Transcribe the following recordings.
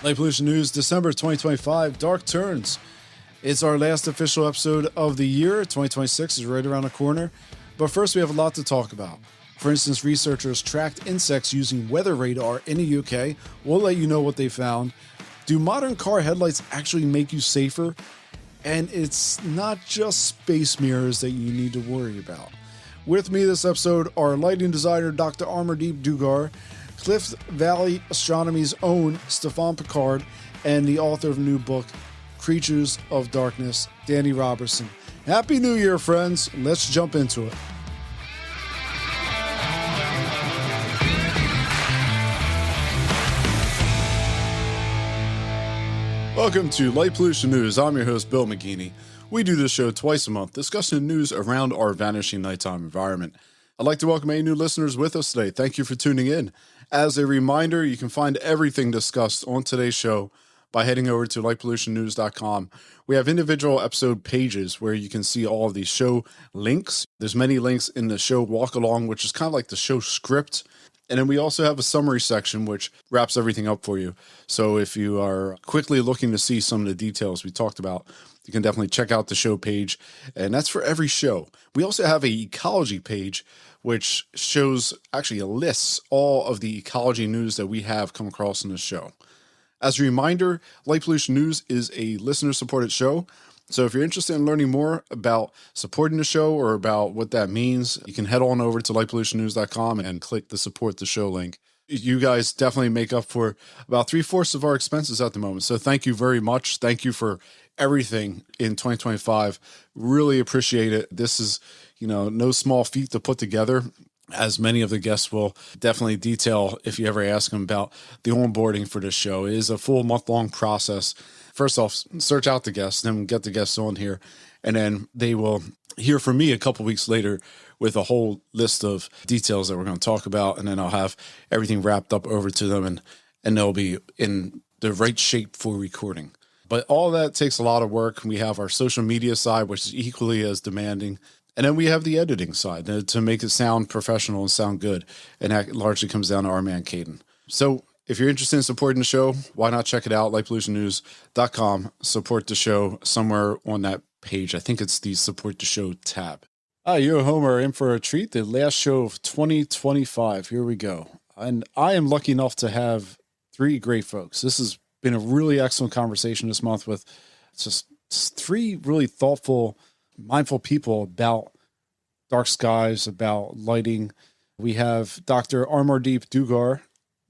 Light Pollution News, December 2025, Dark Turns. It's our last official episode of the year. 2026 is right around the corner. But first, we have a lot to talk about. For instance, researchers tracked insects using weather radar in the UK. We'll let you know what they found. Do modern car headlights actually make you safer? And it's not just space mirrors that you need to worry about. With me this episode are lighting designer Dr. Amardeep Dugar, Cliff Valley Astronomy's own Stéphane Picard, and the author of a new book, Creatures of Darkness, Dani Robertson. Happy New Year, friends. Let's jump into it. Welcome to Light Pollution News. I'm your host, Bill McGeaney. We do this show twice a month, discussing news around our vanishing nighttime environment. I'd like to welcome any new listeners with us today. Thank you for tuning in. As a reminder, you can find everything discussed on today's show by heading over to lightpollutionnews.com. We have individual episode pages where you can see all of these show links. There's many links in the show walk along, which is kind of like the show script. And then we also have a summary section, which wraps everything up for you. So if you are quickly looking to see some of the details we talked about, you can definitely check out the show page. And that's for every show. We also have an ecology page, which shows actually lists all of the ecology news that we have come across in the show. As a reminder, Light Pollution News is a listener-supported show. So if you're interested in learning more about supporting the show or about what that means, you can head on over to lightpollutionnews.com and click the support the show link. You guys definitely make up for about 3/4 of our expenses at the moment. So thank you very much. Thank you for everything in 2025. Really appreciate it. This is, no small feat to put together, as many of the guests will definitely detail if you ever ask them about the onboarding for this show. It is a full month-long process. First off, search out the guests, then get the guests on here, and then they will hear from me a couple weeks later with a whole list of details that we're going to talk about, and then I'll have everything wrapped up over to them, and they'll be in the right shape for recording. But all that takes a lot of work. We have our social media side, which is equally as demanding. And then we have the editing side to make it sound professional and sound good. And that largely comes down to our man, Caden. So if you're interested in supporting the show, why not check it out, lightpollutionnews.com. Support the show somewhere on that page. I think it's the Support the Show tab. You at home are in for a treat. The last show of 2025. Here we go. And I am lucky enough to have three great folks. This has been a really excellent conversation this month with just three really thoughtful, mindful people about dark skies, about lighting. We have Dr. Amardeep Dugar.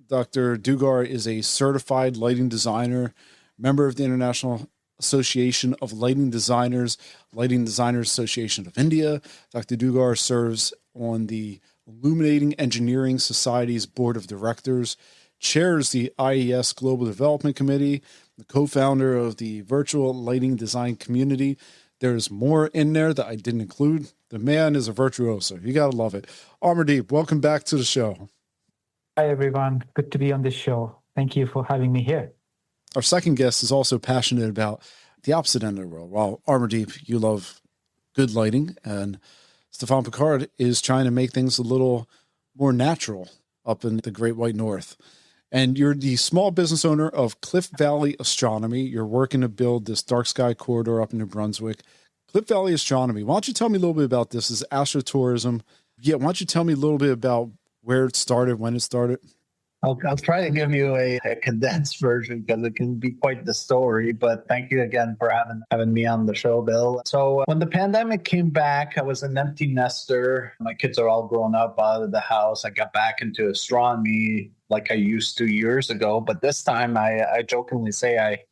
Dr. Dugar is a certified lighting designer, member of the International Association of Lighting Designers Association of India. Dr. Dugar serves on the Illuminating Engineering Society's Board of Directors, chairs the IES Global Development Committee, the co-founder of the Virtual Lighting Design Community. There's more in there that I didn't include. The man is a virtuoso. You got to love it. Amardeep, welcome back to the show. Hi, everyone. Good to be on this show. Thank you for having me here. Our second guest is also passionate about the opposite end of the world. While Amardeep, you love good lighting, and Stéphane Picard is trying to make things a little more natural up in the Great White North. And you're the small business owner of Cliff Valley Astronomy. You're working to build this dark sky corridor up in New Brunswick. Cliff Valley Astronomy. Why don't you tell me a little bit about this? This is astrotourism. Yeah, why don't you tell me a little bit about where it started, when it started? I'll try to give you a condensed version because it can be quite the story. But thank you again for having me on the show, Bill. So when the pandemic came back, I was an empty nester. My kids are all grown up out of the house. I got back into astronomy like I used to years ago. But this time I jokingly say I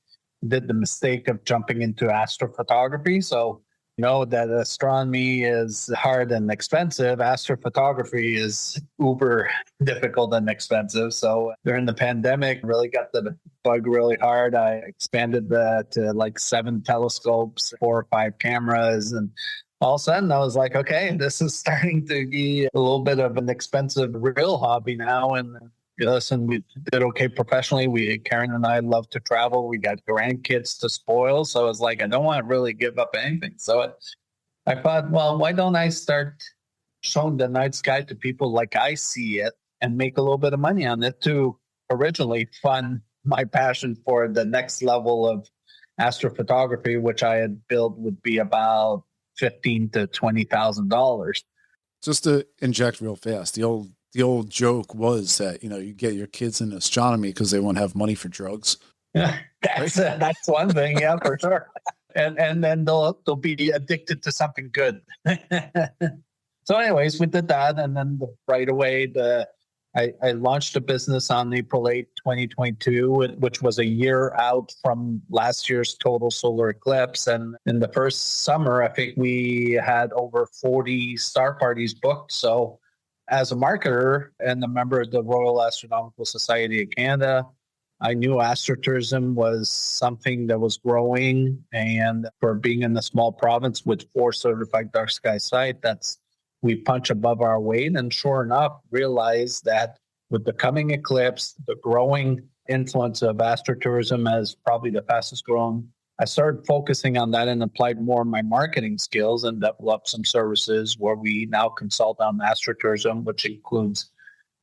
did the mistake of jumping into astrophotography. So that astronomy is hard and expensive. Astrophotography is uber difficult and expensive. So during the pandemic, really got the bug really hard. I expanded that to like 7 telescopes, 4 or 5 cameras. And all of a sudden I was like, okay, this is starting to be a little bit of an expensive real hobby now. And listen, we did okay professionally. Karen and I love to travel. We got grandkids to spoil. So it's like, I don't want to really give up anything. So I thought, well, why don't I start showing the night sky to people like I see it and make a little bit of money on it to originally fund my passion for the next level of astrophotography, which I had built, would be about $15,000 to $20,000. Just to inject real fast, the old joke was that, you get your kids in astronomy because they won't have money for drugs. That's one thing, yeah, for sure. And then they'll be addicted to something good. So anyways, we did that. And then right away, I launched a business on April 8th, 2022, which was a year out from last year's total solar eclipse. And in the first summer, I think we had over 40 star parties booked. So as a marketer and a member of the Royal Astronomical Society of Canada, I knew astrotourism was something that was growing. And for being in a small province with 4 certified dark sky sites, we punch above our weight, and sure enough, realized that with the coming eclipse, the growing influence of astrotourism as probably the fastest growing, I started focusing on that and applied more of my marketing skills and developed some services where we now consult on astrotourism, which includes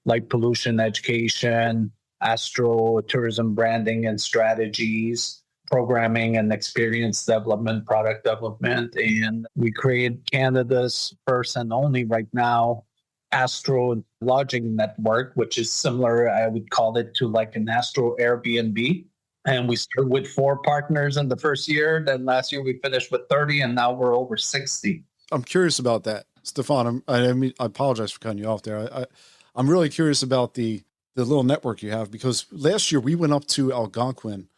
light pollution education, astrotourism branding and strategies, programming and experience development, product development. And we created Canada's first and only right now astro lodging network, which is similar, I would call it, to like an astro Airbnb. And we started with 4 partners in the first year. Then last year we finished with 30, and now we're over 60. I'm curious about that, Stéphane. I apologize for cutting you off there. I'm really curious about the little network you have, because last year we went up to Algonquin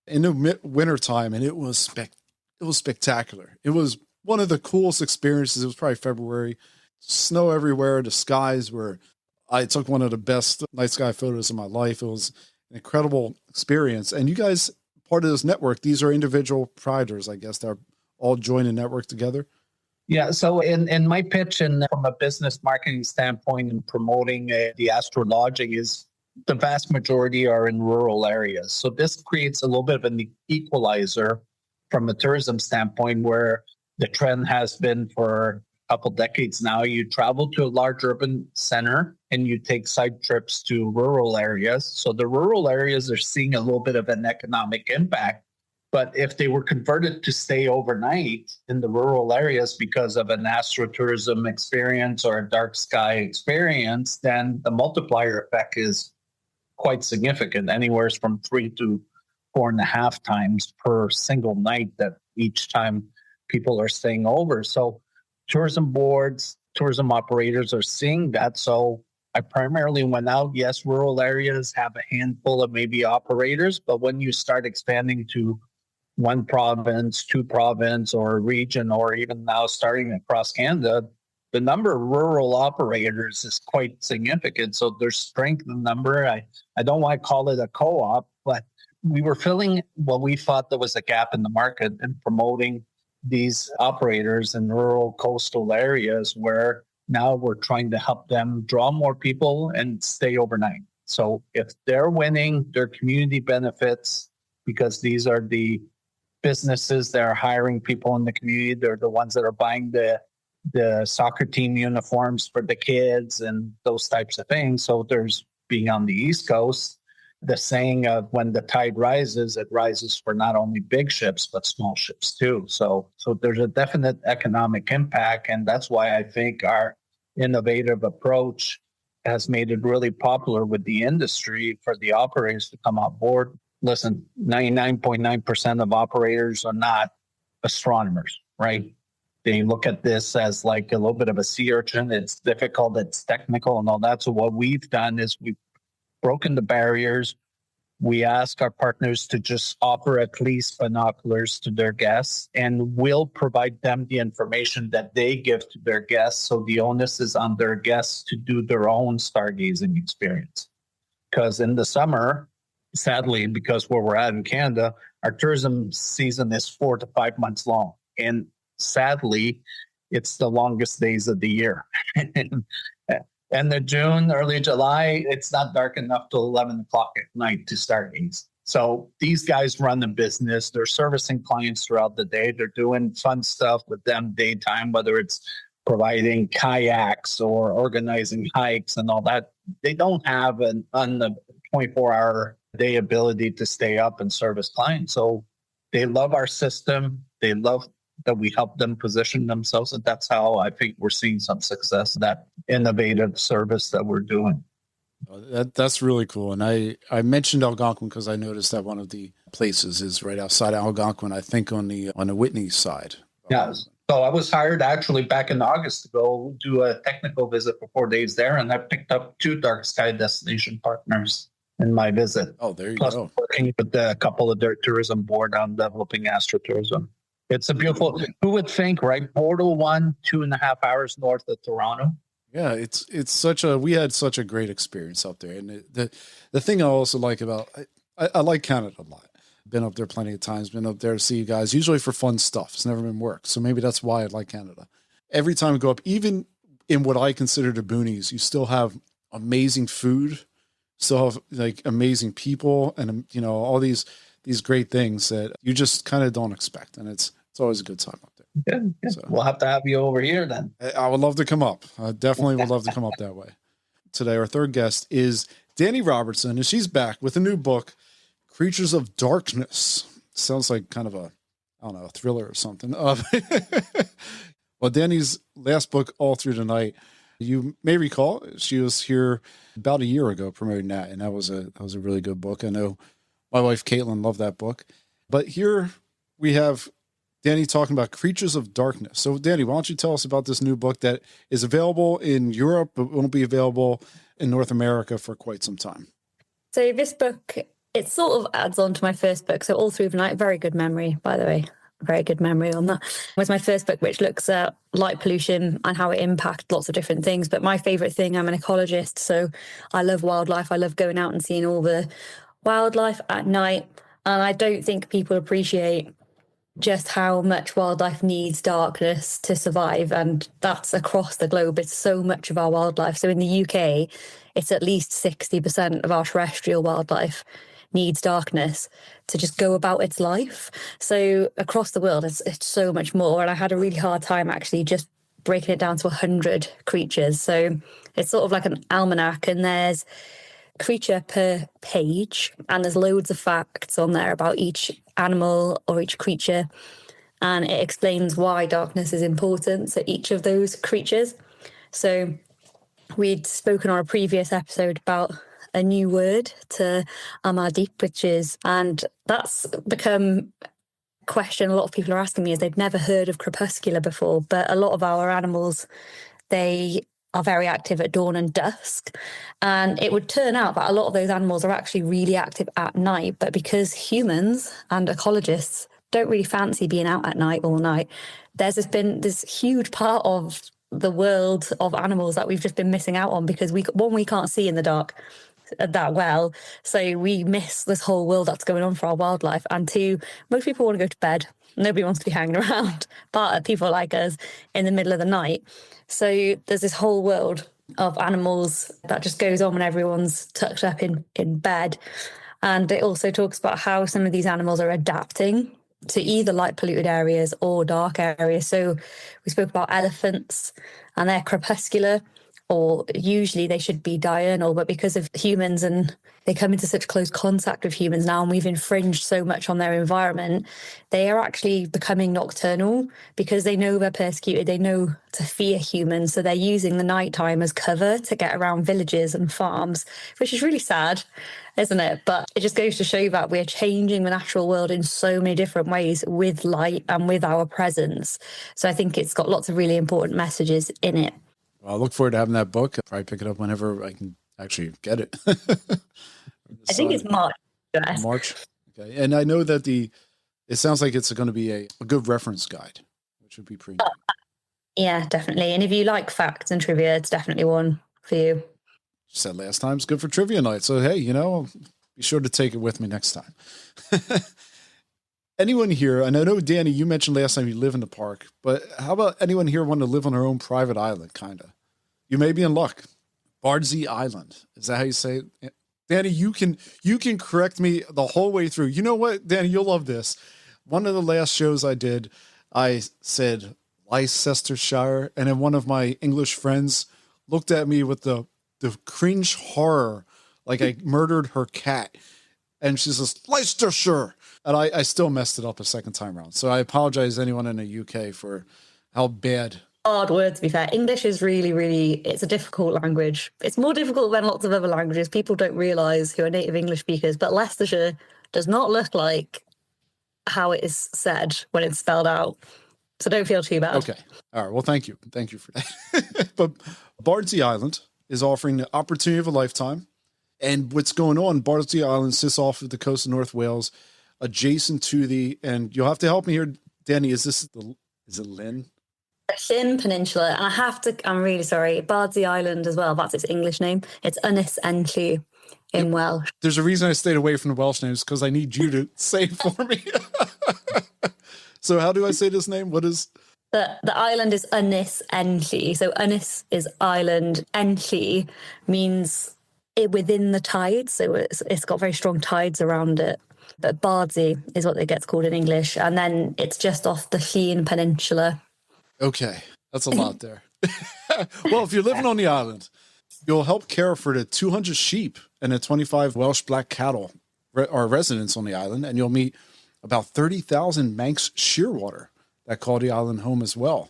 in the winter time, and it was spectacular. It was one of the coolest experiences. It was probably February, snow everywhere. The skies were, I took one of the best night sky photos of my life. It was an incredible experience. And you guys, part of this network, these are individual proprietors, I guess, that all join a network together. Yeah. So in my pitch, and from a business marketing standpoint and promoting the astro lodging, is the vast majority are in rural areas. So this creates a little bit of an equalizer from a tourism standpoint, where the trend has been for a couple decades now. You travel to a large urban center and you take side trips to rural areas. So the rural areas are seeing a little bit of an economic impact. But if they were converted to stay overnight in the rural areas because of an astrotourism experience or a dark sky experience, then the multiplier effect is quite significant, anywhere from 3 to 4.5 times per single night that each time people are staying over. So tourism boards, tourism operators are seeing that. So I primarily went out. Yes, rural areas have a handful of maybe operators, but when you start expanding to 1 province, 2 province, or a region, or even now starting across Canada, the number of rural operators is quite significant. So there's strength in number. I don't want to call it a co-op, but we were filling what we thought there was a gap in the market and promoting these operators in rural coastal areas, where now we're trying to help them draw more people and stay overnight. So if they're winning, their community benefits, because these are the businesses that are hiring people in the community. They're the ones that are buying the soccer team uniforms for the kids and those types of things. So there's, being on the East Coast, the saying of when the tide rises, it rises for not only big ships, but small ships too. So there's a definite economic impact. And that's why I think our innovative approach has made it really popular with the industry for the operators to come on board. Listen, 99.9% of operators are not astronomers, right? They look at this as like a little bit of a sea urchin. It's difficult, it's technical and all that. So what we've done is we've broken the barriers. We ask our partners to just offer at least binoculars to their guests, and we'll provide them the information that they give to their guests. So the onus is on their guests to do their own stargazing experience. Because in the summer, sadly, because where we're at in Canada, our tourism season is 4 to 5 months long. And sadly, it's the longest days of the year. And the June, early July, it's not dark enough till 11 o'clock at night to stargaze. So these guys run the business. They're servicing clients throughout the day. They're doing fun stuff with them daytime, whether it's providing kayaks or organizing hikes and all that. They don't have an 24-hour day ability to stay up and service clients. So they love our system. They love that we help them position themselves. And that's how I think we're seeing some success, that innovative service that we're doing. That's really cool. And I mentioned Algonquin because I noticed that one of the places is right outside Algonquin, I think on the Whitney side. Yes. So I was hired actually back in August to go do a technical visit for 4 days there. And I picked up 2 dark sky destination partners in my visit. Oh, there you Plus go. working with a couple of their tourism board on developing astrodourism. It's a beautiful, who would think, right? Portal 1, 2.5 hours north of Toronto. Yeah, it's we had such a great experience up there. And the thing I also like about, I like Canada a lot. Been up there plenty of times, been up there to see you guys, usually for fun stuff. It's never been work. So maybe that's why I like Canada. Every time I go up, even in what I consider the boonies, you still have amazing food, still have like amazing people, and all these great things that you just kind of don't expect. And it's always a good time up there. Yeah. So, we'll have to have you over here then. I would love to come up. I definitely would love to come up that way. Today, our third guest is Dani Robertson, and she's back with a new book, Creatures of Darkness. Sounds like kind of a thriller or something. Well, Dani's last book, All Through the Night, you may recall she was here about a year ago promoting that, and that was a really good book. I know my wife Caitlin loved that book. But here we have Dani talking about Creatures of Darkness. So, Dani, why don't you tell us about this new book that is available in Europe, but won't be available in North America for quite some time? So this book, it sort of adds on to my first book. So All Through the Night, very good memory, by the way. Very good memory on that. It was my first book, which looks at light pollution and how it impacts lots of different things. But my favorite thing, I'm an ecologist, so I love wildlife. I love going out and seeing all the wildlife at night. And I don't think people appreciate just how much wildlife needs darkness to survive. And that's across the globe. It's so much of our wildlife. So in the UK, it's at least 60% of our terrestrial wildlife needs darkness to just go about its life. So across the world, it's so much more. And I had a really hard time actually just breaking it down to 100 creatures. So it's sort of like an almanac, and there's a creature per page, and there's loads of facts on there about each animal or each creature. And it explains why darkness is important to each of those creatures. So we'd spoken on a previous episode about a new word to Amardeep, and that's become a question a lot of people are asking me, is they've never heard of crepuscular before. But a lot of our animals, they are very active at dawn and dusk. And it would turn out that a lot of those animals are actually really active at night. But because humans and ecologists don't really fancy being out at night all night, there's been this huge part of the world of animals that we've just been missing out on, because we can't see in the dark that well, so we miss this whole world that's going on for our wildlife. And 2, most people want to go to bed. Nobody wants to be hanging around, but people like us in the middle of the night. So there's this whole world of animals that just goes on when everyone's tucked up in bed. And it also talks about how some of these animals are adapting to either light polluted areas or dark areas. So we spoke about elephants, and they're crepuscular, or usually they should be diurnal, but because of humans and they come into such close contact with humans now, and we've infringed so much on their environment, they are actually becoming nocturnal because they know they're persecuted. They know to fear humans. So they're using the nighttime as cover to get around villages and farms, which is really sad, isn't it? But it just goes to show that we're changing the natural world in so many different ways with light and with our presence. So I think it's got lots of really important messages in it. Well, I look forward to having that book. I'll probably pick it up whenever I can actually get it. I think it's March. Yes. March. Okay. And I know that it sounds like it's going to be a good reference guide, which would be pretty neat. Yeah, definitely. And if you like facts and trivia, it's definitely one for you. Said last time it's good for trivia night. So, hey, be sure to take it with me next time. Anyone here, and I know, Dani, you mentioned last time you live in the park, but how about anyone here want to live on their own private island, kind of? You may be in luck. Bardsey Island. Is that how you say it? Dani, you can correct me the whole way through. You know what, Dani, you'll love this. One of the last shows I did, I said Leicestershire, and then one of my English friends looked at me with the cringe horror like I murdered her cat. And she says, Leicestershire. And I still messed it up a second time around. So I apologize to anyone in the UK for how bad. Hard word, to be fair. English is really, it's a difficult language. It's more difficult than lots of other languages. People don't realise who are native English speakers, but Leicestershire does not look like how it is said when it's spelled out. So don't feel too bad. Okay. All right. Well, thank you. Thank you for that. But Bardsey Island is offering the opportunity of a lifetime. And what's going on, Bardsey Island sits off of the coast of North Wales, adjacent to and you'll have to help me here, Danny, is it Lynn? Llyn Peninsula, and I'm really sorry, Bardsey Island as well, that's its English name. It's Ynys Enlli in Welsh. There's a reason I stayed away from the Welsh names, because I need you to say it for me. So how do I say this name? What is... The island is Ynys Enlli. So Ynys is island, Enlli means it within the tides, so it's got very strong tides around it. But Bardsey is what it gets called in English, and then it's just off the Llyn Peninsula. Okay, that's a lot there. Well, if you're living on the island, you'll help care for the 200 sheep and the 25 Welsh black cattle are residents on the island, and you'll meet about 30,000 Manx shearwater that call the island home as well.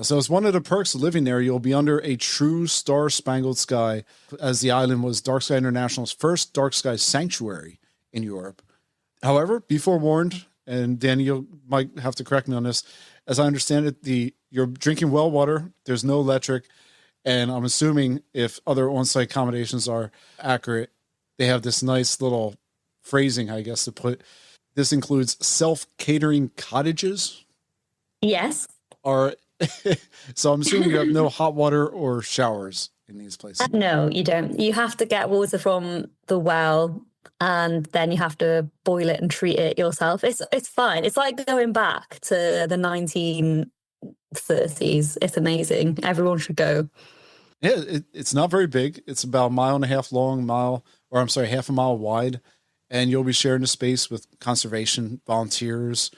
So as one of the perks of living there, you'll be under a true star-spangled sky, as the island was Dark Sky International's first dark sky sanctuary in Europe. However, be forewarned, and Danny, you might have to correct me on this, as I understand it, you're drinking well water, there's no electric, and I'm assuming if other on-site accommodations are accurate, they have this nice little phrasing, I guess, to put. This includes self-catering cottages. Yes. So I'm assuming you have no hot water or showers in these places. No, you don't. You have to get water from the well, and then you have to boil it and treat it yourself. It's fine. It's like going back to the 1930s. It's amazing. Everyone should go. Yeah, it's not very big. It's about 1.5 miles long, half a mile wide. And you'll be sharing the space with conservation volunteers,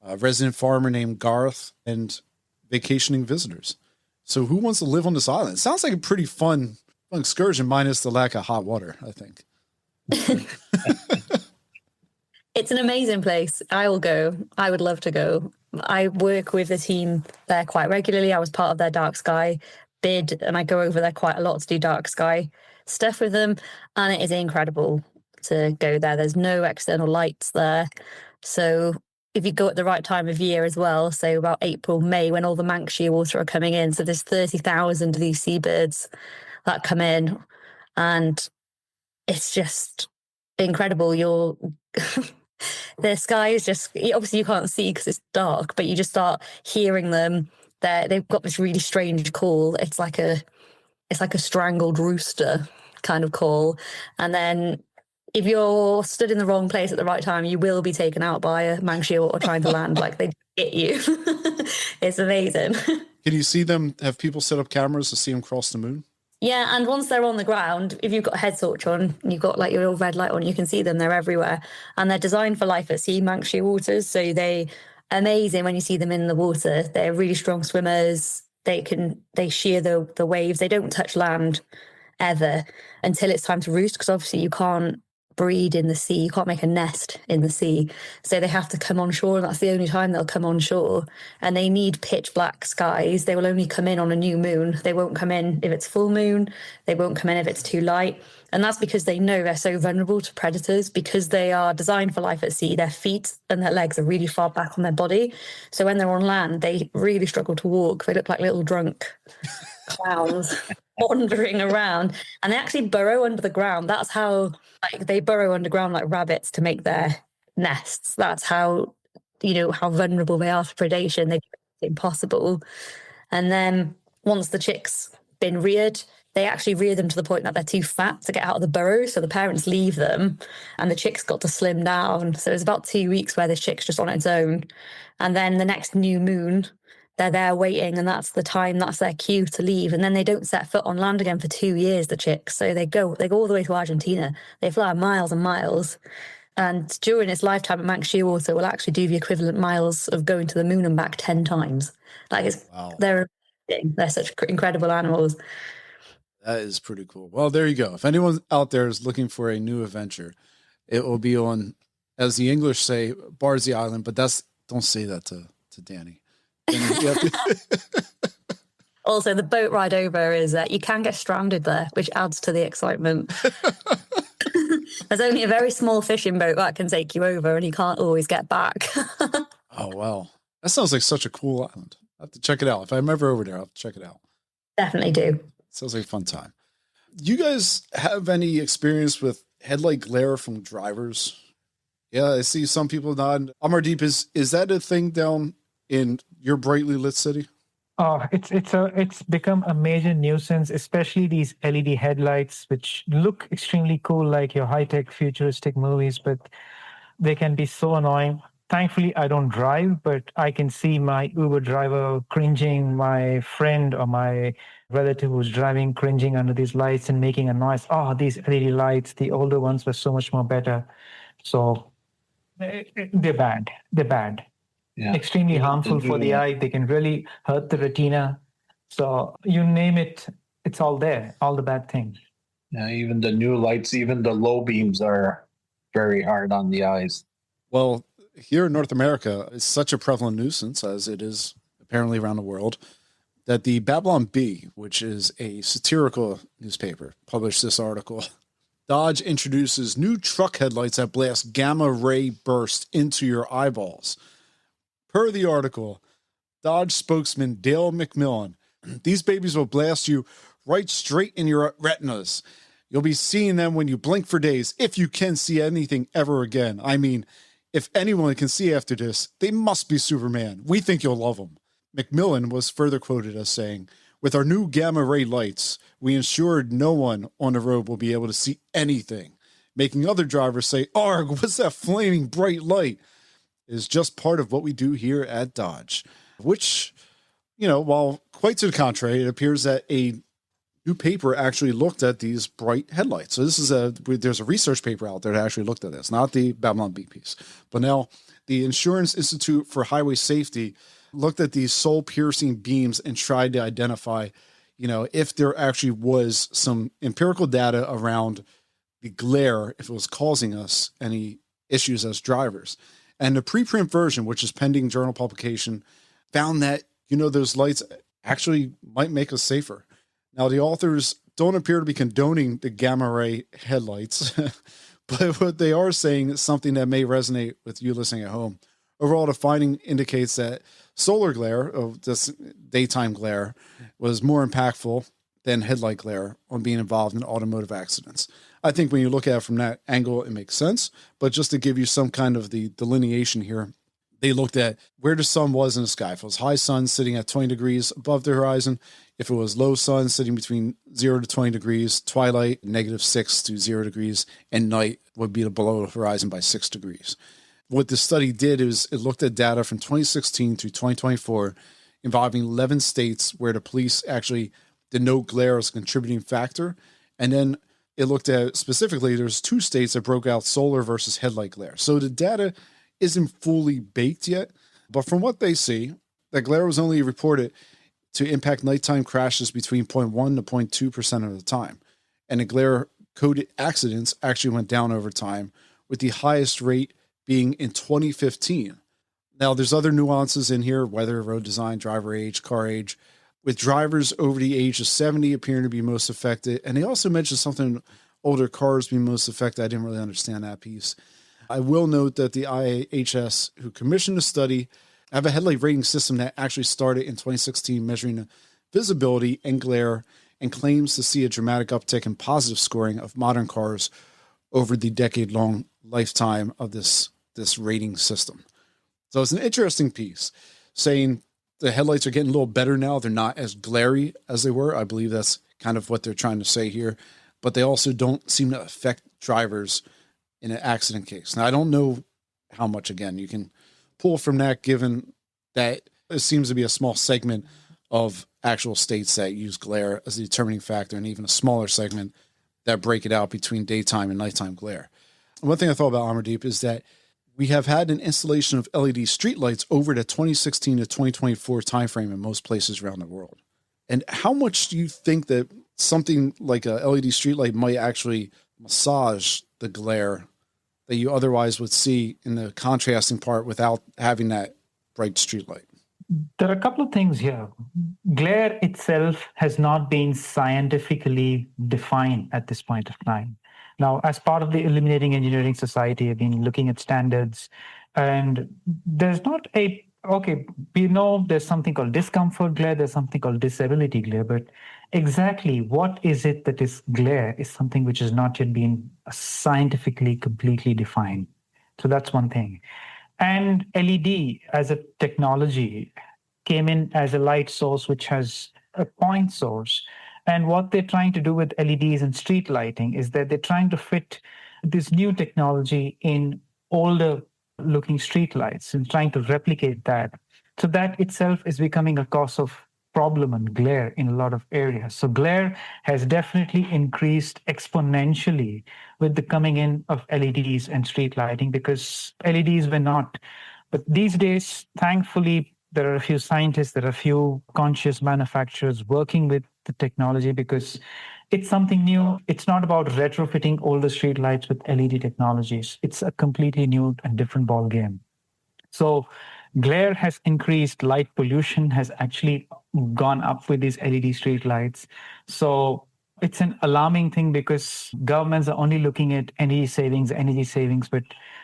a resident farmer named Garth, and vacationing visitors. So who wants to live on this island? It sounds like a pretty fun excursion, minus the lack of hot water, I think. It's an amazing place. I will go. I would love to go. I work with the team there quite regularly. I was part of their dark sky bid, and I go over there quite a lot to do dark sky stuff with them. And it is incredible to go there. There's no external lights there. So if you go at the right time of year as well, so about April, May, when all the Manx shearwater are coming in, so there's 30,000 of these seabirds that come in, and it's just incredible. The sky is just, obviously you can't see because it's dark, but you just start hearing them. They've got this really strange call. It's like a strangled rooster kind of call. And then if you're stood in the wrong place at the right time, you will be taken out by a Manx shearwater trying to land. Like, they hit you. It's amazing. Can you see them? Have people set up cameras to see them cross the moon? Yeah, and once they're on the ground, if you've got a head torch on, you've got like your little red light on, you can see them. They're everywhere. And they're designed for life at sea, Manx shearwaters. So they amazing when you see them in the water. They're really strong swimmers. They shear the waves. They don't touch land ever until it's time to roost, because obviously you can't breed in the sea. You can't make a nest in the sea. So they have to come on shore, and that's the only time they'll come on shore. And they need pitch black skies. They will only come in on a new moon. They won't come in if it's full moon. They won't come in if it's too light. And that's because they know they're so vulnerable to predators, because they are designed for life at sea. Their feet and their legs are really far back on their body. So when they're on land, they really struggle to walk. They look like little drunk clowns wandering around, and they actually burrow under the ground. That's how, like, they burrow underground like rabbits to make their nests. That's how, how vulnerable they are to predation. It's impossible. And then once the chicks been reared, they actually rear them to the point that they're too fat to get out of the burrow. So the parents leave them, and the chick's got to slim down. So it's about 2 weeks where this chick's just on its own. And then the next new moon, they're there waiting, and that's the time, that's their cue to leave. And then they don't set foot on land again for 2 years, the chicks. So they go all the way to Argentina. They fly miles and miles. And during its lifetime, a Manx shearwater will actually do the equivalent miles of going to the moon and back 10 times. Like, Wow. They're such incredible animals. That is pretty cool. Well, there you go. If anyone out there is looking for a new adventure, it will be on, as the English say, Barzy Island, but don't say that to Dani. Also, the boat ride over is you can get stranded there, which adds to the excitement. There's only a very small fishing boat that can take you over, and you can't always get back. Oh, wow. That sounds like such a cool island. I have to check it out. If I'm ever over there, I'll have to check it out. Definitely do. Sounds like a fun time. You guys have any experience with headlight glare from drivers? Yeah, I see some people nod. Amardeep, is that a thing down in your brightly lit city? Oh, it's become a major nuisance, especially these LED headlights, which look extremely cool, like your high-tech futuristic movies, but they can be so annoying. Thankfully, I don't drive, but I can see my Uber driver cringing, my friend or my relative who's driving cringing under these lights and making a noise. Oh, these LED lights, the older ones were so much more better. So they're bad. They're bad. Yeah. Extremely harmful for the eye. They can really hurt the retina. So you name it, it's all there, all the bad things. Yeah, even the new lights, even the low beams are very hard on the eyes. Well, here in North America, it's such a prevalent nuisance, as it is apparently around the world, that the Babylon Bee, which is a satirical newspaper, published this article. Dodge introduces new truck headlights that blast gamma ray burst into your eyeballs. Per the article, Dodge spokesman Dale McMillan, these babies will blast you right straight in your retinas. You'll be seeing them when you blink for days, if you can see anything ever again. I mean, if anyone can see after this, they must be Superman. We think you'll love them. McMillan was further quoted as saying, with our new gamma ray lights, we ensured no one on the road will be able to see anything, making other drivers say, "Arg, what's that flaming bright light?" Is just part of what we do here at Dodge, which, while quite to the contrary, it appears that a new paper actually looked at these bright headlights. So there's a research paper out there that actually looked at this, not the Babylon Bee piece. But now the Insurance Institute for Highway Safety looked at these soul-piercing beams and tried to identify, if there actually was some empirical data around the glare, if it was causing us any issues as drivers. And the preprint version, which is pending journal publication, found that, those lights actually might make us safer. Now, the authors don't appear to be condoning the gamma ray headlights, but what they are saying is something that may resonate with you listening at home. Overall, the finding indicates that solar glare, this daytime glare, was more impactful than headlight glare on being involved in automotive accidents. I think when you look at it from that angle, it makes sense. But just to give you some kind of the delineation here, they looked at where the sun was in the sky. If it was high sun sitting at 20 degrees above the horizon, if it was low sun sitting between 0 to 20 degrees, twilight, -6 to 0 degrees, and night would be below the horizon by 6 degrees. What the study did is it looked at data from 2016 to 2024 involving 11 states where the police actually denote glare as a contributing factor. And then it looked at specifically, there's 2 states that broke out solar versus headlight glare. So the data isn't fully baked yet, but from what they see, that glare was only reported to impact nighttime crashes between 0.1 to 0.2% of the time. And the glare-coded accidents actually went down over time, with the highest rate being in 2015. Now, there's other nuances in here, weather, road design, driver age, car age, with drivers over the age of 70 appearing to be most affected. And they also mentioned something, older cars being most affected. I didn't really understand that piece. I will note that the IHS, who commissioned the study, have a headlight rating system that actually started in 2016 measuring the visibility and glare, and claims to see a dramatic uptick in positive scoring of modern cars over the decade-long lifetime of this rating system. So it's an interesting piece, saying the headlights are getting a little better now. They're not as glary as they were. I believe that's kind of what they're trying to say here. But they also don't seem to affect drivers in an accident case. Now, I don't know how much, again, you can pull from that, given that it seems to be a small segment of actual states that use glare as a determining factor, and even a smaller segment that break it out between daytime and nighttime glare. One thing I thought about Amardeep is that we have had an installation of LED streetlights over the 2016 to 2024 timeframe in most places around the world. And how much do you think that something like a LED streetlight might actually massage the glare that you otherwise would see in the contrasting part without having that bright streetlight? There are a couple of things here. Glare itself has not been scientifically defined at this point of time. Now, as part of the Illuminating Engineering Society, I've been looking at standards, and there's not a, okay, we know there's something called discomfort glare, there's something called disability glare, but exactly what is it that is glare is something which has not yet been scientifically completely defined. So that's one thing. And LED as a technology came in as a light source, which has a point source. And what they're trying to do with LEDs and street lighting is that they're trying to fit this new technology in older looking street lights and trying to replicate that. So that itself is becoming a cause of problem and glare in a lot of areas. So glare has definitely increased exponentially with the coming in of LEDs and street lighting, because LEDs were not. But these days, thankfully, there are a few scientists, there are a few conscious manufacturers working with the technology, because it's something new. It's not about retrofitting older street lights with LED technologies. It's a completely new and different ball game. So glare has increased, light pollution has actually gone up with these LED street lights. So it's an alarming thing, because governments are only looking at energy savings, but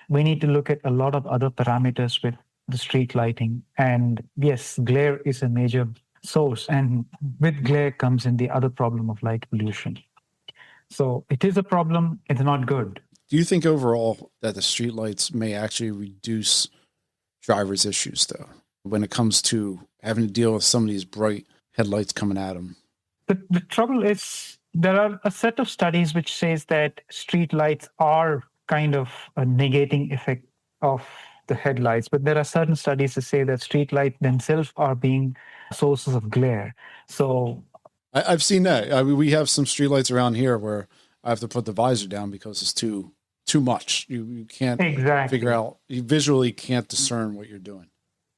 we need to look at a lot of other parameters with the street lighting. And yes, glare is a major source. And with glare comes in the other problem of light pollution. So it is a problem. It's not good. Do you think overall that the streetlights may actually reduce drivers' issues, though, when it comes to having to deal with some of these bright headlights coming at them? The trouble is, there are a set of studies which says that street lights are kind of a negating effect of the headlights, but there are certain studies that say that street lights themselves are being sources of glare. So I've seen that. I mean, we have some streetlights around here where I have to put the visor down because it's too much. You can't figure out, you visually can't discern what you're doing.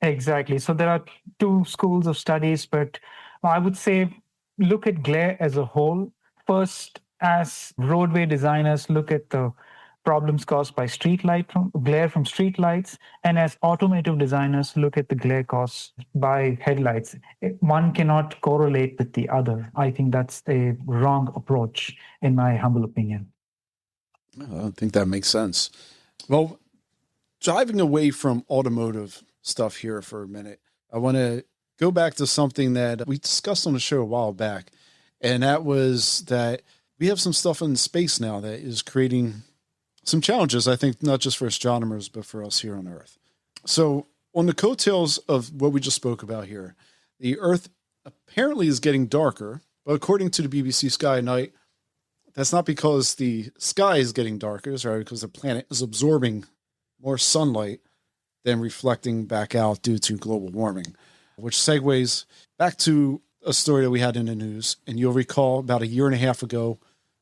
Exactly. So there are two schools of studies, but I would say look at glare as a whole. First, as roadway designers, look at the problems caused by glare from street lights, and as automotive designers, look at the glare caused by headlights. One cannot correlate with the other. I think that's a wrong approach, in my humble opinion. I think that makes sense. Well, driving away from automotive stuff here for a minute, I want to go back to something that we discussed on the show a while back, and that was that we have some stuff in space now that is creating some challenges, I think, not just for astronomers, but for us here on Earth. So on the coattails of what we just spoke about here, the Earth apparently is getting darker, but according to the BBC Sky at Night, that's not because the sky is getting darker, it's right, because the planet is absorbing more sunlight than reflecting back out due to global warming, which segues back to a story that we had in the news. And you'll recall about a year and a half ago,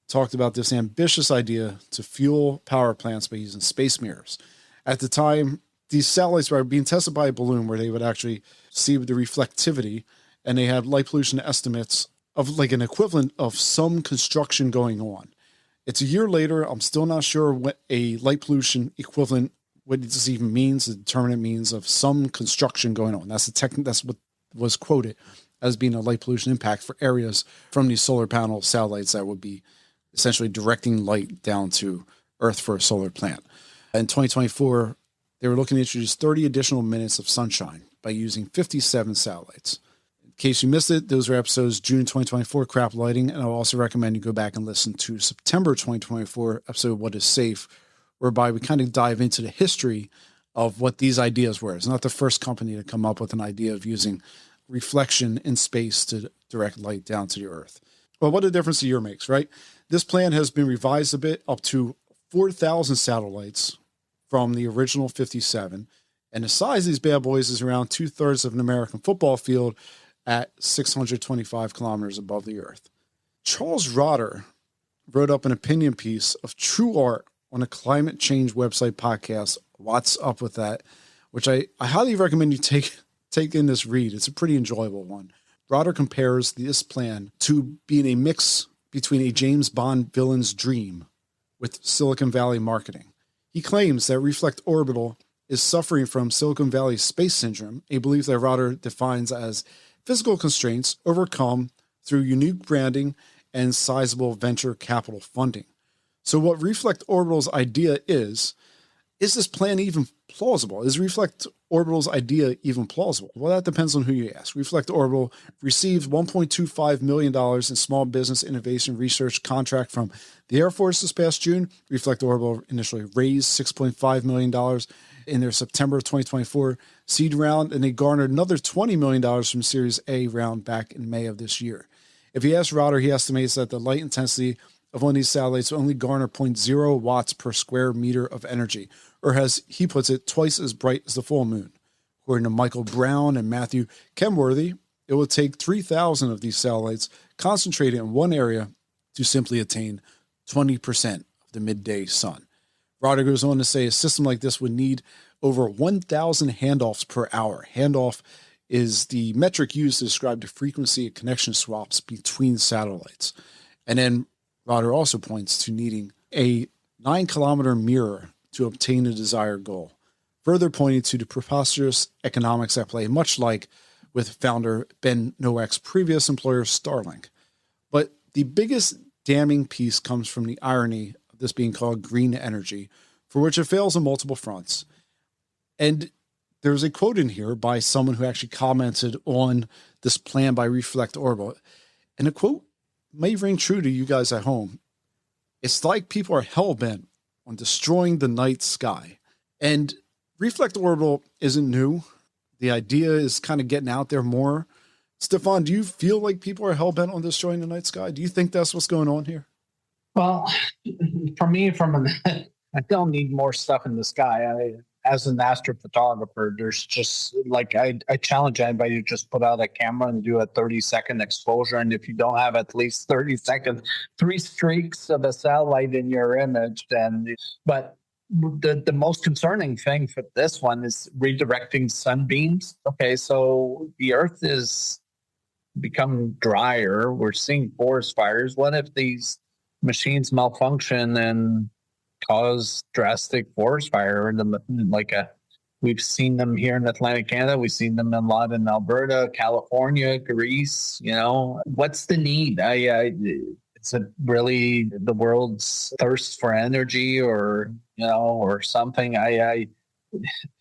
talked about this ambitious idea to fuel power plants by using space mirrors. At the time, these satellites were being tested by a balloon where they would actually see the reflectivity, and they had light pollution estimates of like an equivalent of some construction going on. It's a year later. I'm still not sure what a light pollution equivalent, what this even means, the determinate means of some construction going on. That's that's what was quoted as being a light pollution impact for areas from these solar panel satellites that would be essentially directing light down to Earth for a solar plant. In 2024, they were looking to introduce 30 additional minutes of sunshine by using 57 satellites. In case you missed it, those are episodes June 2024, Crap Lighting, and I'll also recommend you go back and listen to September 2024 episode, What is Safe, whereby we kind of dive into the history of what these ideas were. It's not the first company to come up with an idea of using reflection in space to direct light down to the Earth. Well, what a difference a year makes, right? This plan has been revised a bit up to 4,000 satellites from the original 57. And the size of these bad boys is around 2/3 of an American football field at 625 kilometers above the Earth. Charles Rotter wrote up an opinion piece of true art on a climate change website podcast, What's Up With That, which I highly recommend you take in this read. It's a pretty enjoyable one. Rotter compares this plan to being a mix between a James Bond villain's dream with Silicon Valley marketing. He claims that Reflect Orbital is suffering from Silicon Valley space syndrome, a belief that Rotter defines as physical constraints overcome through unique branding and sizable venture capital funding. So what Reflect Orbital's idea is this plan even plausible? Is Reflect Orbital's idea even plausible? Well, that depends on who you ask. Reflect Orbital received $1.25 million in small business innovation research contract from the Air Force this past June. Reflect Orbital initially raised $6.5 million in their September 2024 seed round, and they garnered another $20 million from Series A round back in May of this year. If you ask Rotter, he estimates that the light intensity of one of these satellites will only garner 0.0 watts per square meter of energy, or as he puts it, twice as bright as the full moon. According to Michael Brown and Matthew Kenworthy, it will take 3,000 of these satellites concentrated in one area to simply attain 20% of the midday sun. Rotter goes on to say a system like this would need over 1,000 handoffs per hour. Handoff is the metric used to describe the frequency of connection swaps between satellites. And then Rotter also points to needing a 9-kilometer mirror to obtain the desired goal, further pointing to the preposterous economics at play, much like with founder Ben Nowak's previous employer, Starlink. But the biggest damning piece comes from the irony of this being called green energy, for which it fails on multiple fronts. And there's a quote in here by someone who actually commented on this plan by Reflect Orbital. And the quote may ring true to you guys at home. It's like people are hell-bent on destroying the night sky. And Reflect Orbital isn't new. The idea is kind of getting out there more. Stéphane, do you feel like people are hell-bent on destroying the night sky? Do you think that's what's going on here? Well, for me, I don't need more stuff in the sky. As an astrophotographer, there's just like I challenge anybody to just put out a camera and do a 30-second exposure. And if you don't have at least 30 seconds, 3 streaks of a satellite in your image, but the most concerning thing for this one is redirecting sunbeams. Okay, so the Earth is becoming drier. We're seeing forest fires. What if these machines malfunction and cause drastic forest fire? We've seen them here in Atlantic Canada. We've seen them a lot in Alberta, California, Greece. What's the need? Is it really the world's thirst for energy, or something?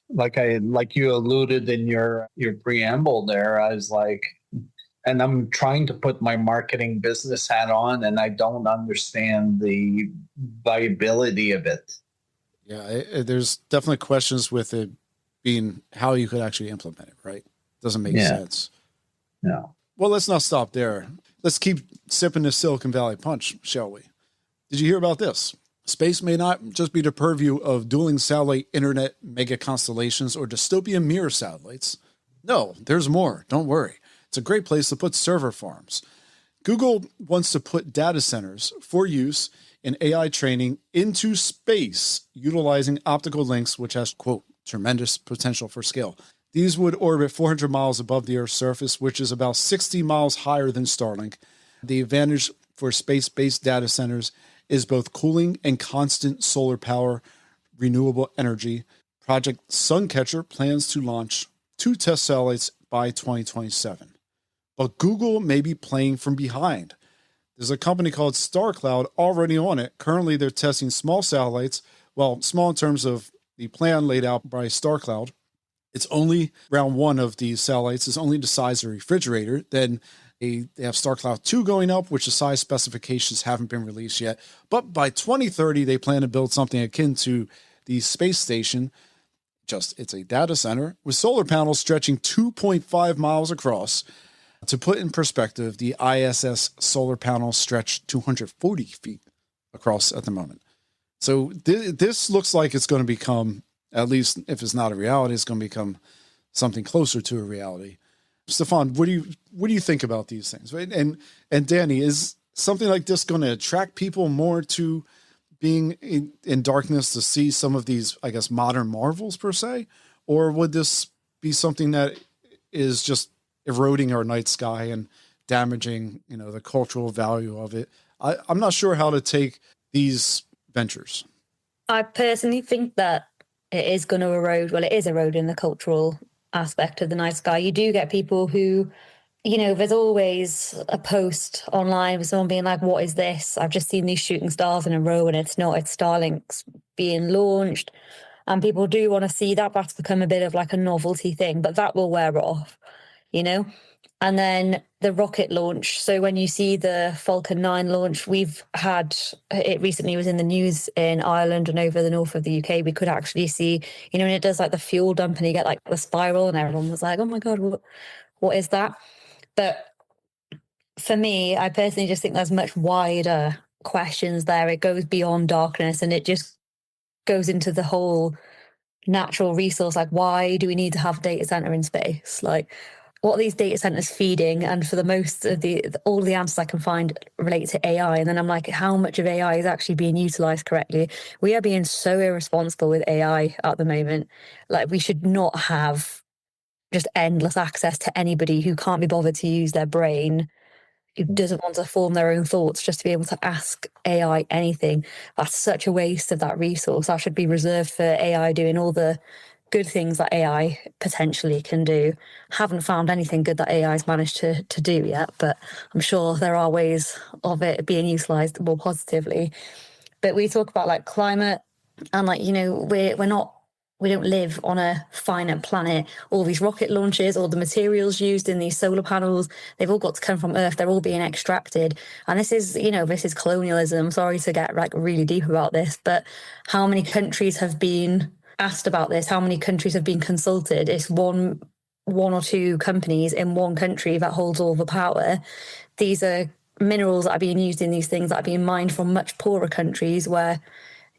Like you alluded in your preamble there, I was like, and I'm trying to put my marketing business hat on, and I don't understand the viability of it. Yeah, there's definitely questions with it being how you could actually implement it, right? Doesn't make sense. No. Well, let's not stop there. Let's keep sipping this Silicon Valley punch, shall we? Did you hear about this? Space may not just be the purview of dueling satellite internet mega constellations or dystopian mirror satellites. No, there's more. Don't worry. It's a great place to put server farms. Google wants to put data centers for use in AI training into space, utilizing optical links, which has, quote, tremendous potential for scale. These would orbit 400 miles above the Earth's surface, which is about 60 miles higher than Starlink. The advantage for space-based data centers is both cooling and constant solar power, renewable energy. Project Suncatcher plans to launch 2 test satellites by 2027. But Google may be playing from behind. There's a company called StarCloud already on it. Currently, they're testing small satellites. Well, small in terms of the plan laid out by StarCloud. It's only round 1 of these satellites is only the size of a refrigerator. Then they have StarCloud 2 going up, which the size specifications haven't been released yet. But by 2030, they plan to build something akin to the space station. It's a data center with solar panels stretching 2.5 miles across. To put in perspective, the ISS solar panels stretch 240 feet across at the moment. So this looks like it's going to become, at least if it's not a reality, it's going to become something closer to a reality. Stéphane, what do you think about these things? Right? And Dani, is something like this going to attract people more to being in darkness to see some of these, I guess, modern marvels per se? Or would this be something that is just eroding our night sky and damaging, the cultural value of it. I'm not sure how to take these ventures. I personally think that it is going to erode. Well, it is eroding the cultural aspect of the night sky. You do get people who, there's always a post online with someone being like, what is this? I've just seen these shooting stars in a row and it's not, it's Starlink's being launched. And people do want to see that. That's become a bit of like a novelty thing, but that will wear off, And then the rocket launch. So when you see the Falcon 9 launch, we've had, it recently was in the news in Ireland and over the north of the UK, we could actually see, when it does like the fuel dump and you get like the spiral and everyone was like, oh my God, what is that? But for me, I personally just think there's much wider questions there. It goes beyond darkness and it just goes into the whole natural resource. Like, why do we need to have a data center in space? Like, what are these data centers feeding? And for the most of all the answers I can find relate to AI. And then I'm like, how much of AI is actually being utilized correctly? We are being so irresponsible with AI at the moment. Like, we should not have just endless access to anybody who can't be bothered to use their brain, who doesn't want to form their own thoughts, just to be able to ask AI anything. That's such a waste of that resource. That should be reserved for AI doing all the good things that AI potentially can do. Haven't found anything good that AI's managed to do yet, but I'm sure there are ways of it being utilized more positively. But we talk about like climate and like, we don't live on a finite planet. All these rocket launches, all the materials used in these solar panels, they've all got to come from Earth. They're all being extracted. And this is colonialism. Sorry to get like really deep about this, but how many countries have been asked about this? How many countries have been consulted? It's one or two companies in one country that holds all the power. These are minerals that are being used in these things that are being mined from much poorer countries where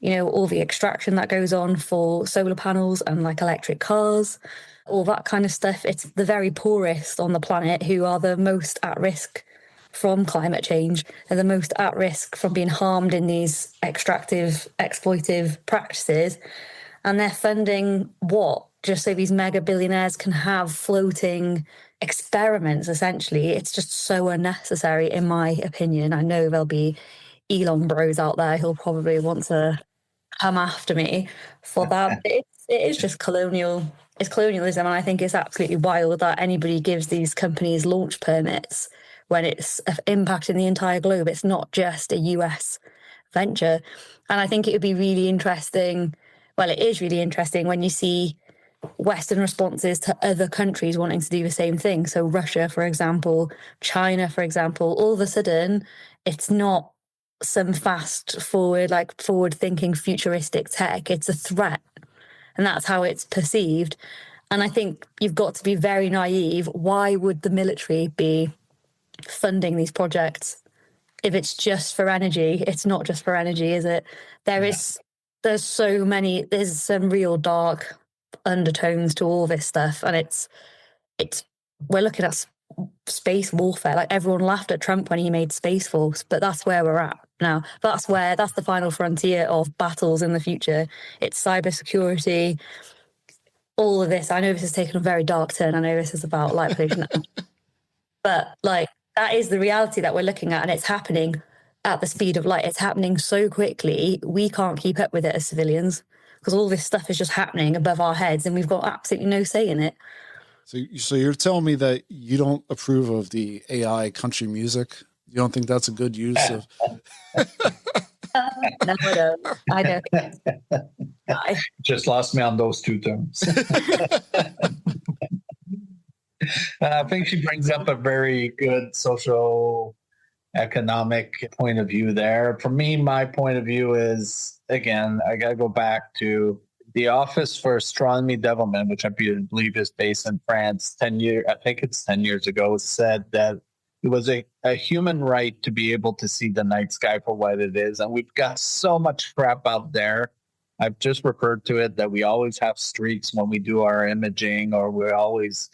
all the extraction that goes on for solar panels and like electric cars, all that kind of stuff. It's the very poorest on the planet who are the most at risk from climate change and the most at risk from being harmed in these extractive, exploitive practices. And they're funding what? Just so these mega billionaires can have floating experiments, essentially. It's just so unnecessary, in my opinion. I know there'll be Elon bros out there who'll probably want to come after me for that. It is just colonialism, and I think it's absolutely wild that anybody gives these companies launch permits when it's impacting the entire globe. It's not just a US venture. And I think it would be really interesting. Well, it is really interesting when you see Western responses to other countries wanting to do the same thing. So Russia, for example, China, for example, all of a sudden, it's not some forward-thinking futuristic tech. It's a threat. And that's how it's perceived. And I think you've got to be very naive. Why would the military be funding these projects if it's just for energy? It's not just for energy, is it? There's some real dark undertones to all this stuff. And it's we're looking at space warfare. Like, everyone laughed at Trump when he made Space Force, but that's where we're at now. That's the final frontier of battles in the future. It's cybersecurity, all of this. I know this is taking a very dark turn. I know this is about light pollution, but like, that is the reality that we're looking at, and it's happening at the speed of light. It's happening so quickly, we can't keep up with it as civilians because all this stuff is just happening above our heads and we've got absolutely no say in it. So you're telling me that you don't approve of the AI country music? You don't think that's a good use of? No, I don't. I don't. Just lost me on those two terms. I think she brings up a very good social economic point of view there. For me, my point of view is, again, I got to go back to the Office for Astronomy Development, which I believe is based in France. 10 years ago, said that it was a human right to be able to see the night sky for what it is. And we've got so much crap out there. I've just referred to it that we always have streaks when we do our imaging, or we're always,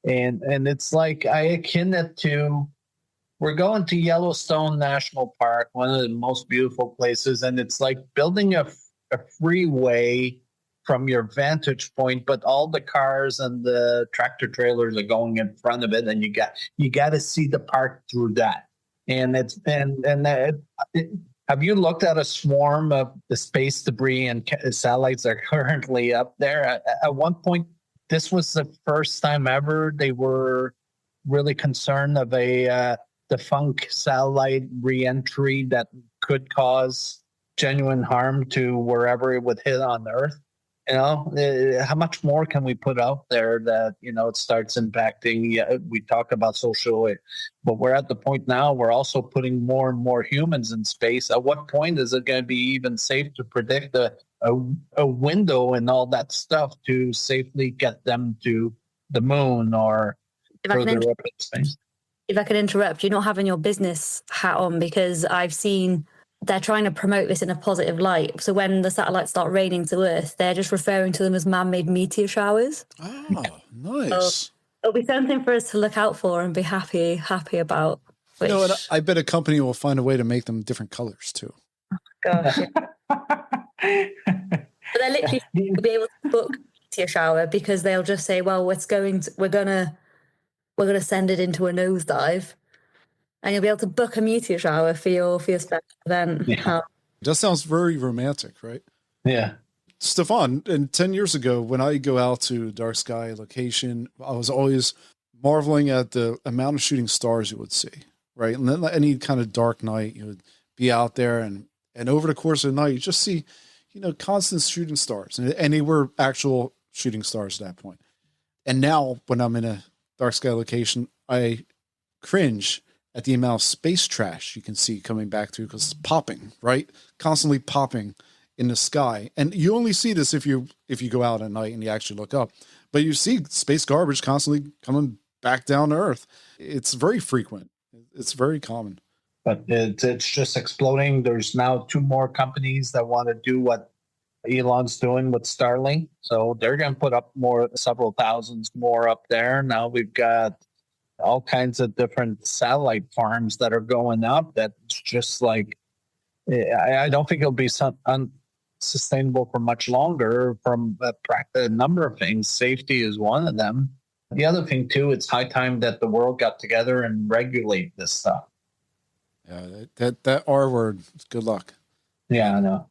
and it's like, I akin it to, we're going to Yellowstone National Park, one of the most beautiful places, and it's like building a freeway from your vantage point, but all the cars and the tractor trailers are going in front of it, and you got to see the park through that. And have you looked at a swarm of the space debris and satellites that are currently up there? At one point, this was the first time ever they were really concerned of a defunct satellite reentry that could cause genuine harm to wherever it would hit on Earth. How much more can we put out there that, it starts impacting? Yeah, we talk about social, but we're at the point now we're also putting more and more humans in space. At what point is it going to be even safe to predict a window and all that stuff to safely get them to the moon or further up in space? If I could interrupt, you're not having your business hat on, because I've seen they're trying to promote this in a positive light. So when the satellites start raining to Earth, they're just referring to them as man-made meteor showers. Oh, nice. So it'll be something for us to look out for and be happy about. Which... And I bet a company will find a way to make them different colors too. Gosh. But they're literally will be able to book meteor shower, because they'll just say, well, we're gonna send it into a nosedive. And you'll be able to book a meteor shower for your special event. Yeah. That sounds very romantic, right? Yeah. Stéphane, and 10 years ago, when I go out to dark sky location, I was always marveling at the amount of shooting stars you would see, right? And then any kind of dark night, you would be out there, and over the course of the night, you just see, constant shooting stars. And they were actual shooting stars at that point. And now, when I'm in a dark sky location, I cringe at the amount of space trash you can see coming back through, because it's popping, right? Constantly popping in the sky. And you only see this if you go out at night and you actually look up. But you see space garbage constantly coming back down to Earth. It's very frequent. It's very common. But it's just exploding. There's now 2 more companies that want to do what Elon's doing with Starlink. So they're going to put up several thousands more up there. Now we've got all kinds of different satellite farms that are going up. That's just like, I don't think it'll be unsustainable for much longer from a number of things. Safety is one of them. The other thing too, it's high time that the world got together and regulate this stuff. Yeah, that R word, good luck. Yeah, I know.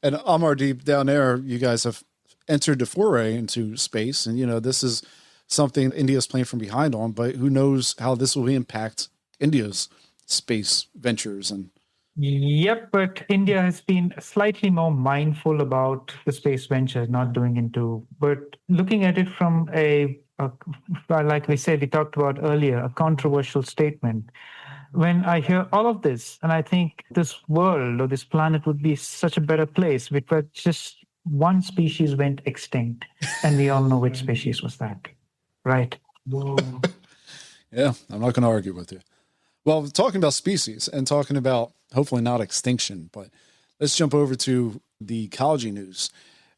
And Amardeep, down there, you guys have entered the foray into space, and this is something India's playing from behind on, but who knows how this will impact India's space ventures. And Yep, but India has been slightly more mindful about the space ventures, not doing into, but looking at it from like we said, we talked about earlier, a controversial statement. When I hear all of this, and I think this world or this planet would be such a better place, because just one species went extinct, and we all know which species was that. Right. Yeah, I'm not going to argue with you. Well, talking about species and talking about hopefully not extinction, but let's jump over to the ecology news.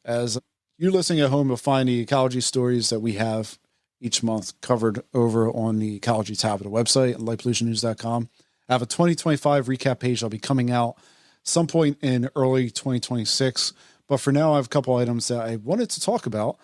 As you listening at home will find the ecology stories that we have each month covered over on the ecology tab of the website, lightpollutionnews.com. I have a 2025 recap page that'll be coming out some point in early 2026. But for now, I have a couple items that I wanted to talk about.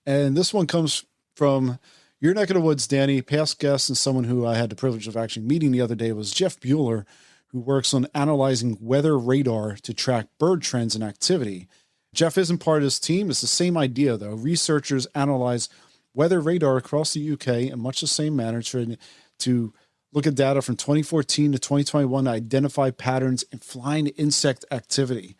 And this one comes from your neck of the woods, Dani. Past guest and someone who I had the privilege of actually meeting the other day was Jeff Bueller, who works on analyzing weather radar to track bird trends and activity. Jeff isn't part of this team. It's the same idea, though. Researchers analyze weather radar across the UK in much the same manner to look at data from 2014 to 2021 to identify patterns in flying insect activity.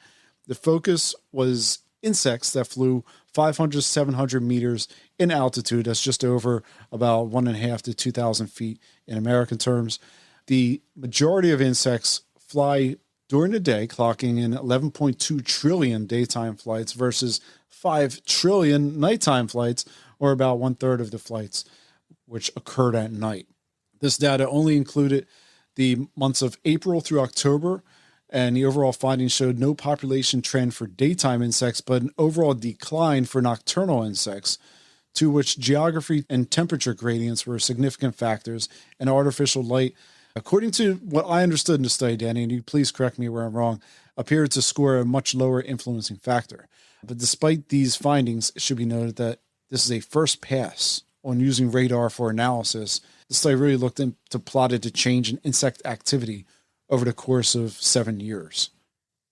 The focus was insects that flew 500, 700 meters in altitude. That's just over about 1.5 to 2,000 feet in American terms. The majority of insects fly during the day, clocking in 11.2 trillion daytime flights versus 5 trillion nighttime flights, or about 1/3 of the flights which occurred at night. This data only included the months of April through October, and the overall findings showed no population trend for daytime insects, but an overall decline for nocturnal insects, to which geography and temperature gradients were significant factors, and artificial light according to what I understood in the study, Danny, and you please correct me where I'm wrong, appeared to score a much lower influencing factor. But despite these findings, it should be noted that this is a first pass on using radar for analysis. The study really looked into plotted to change in insect activity over the course of 7 years.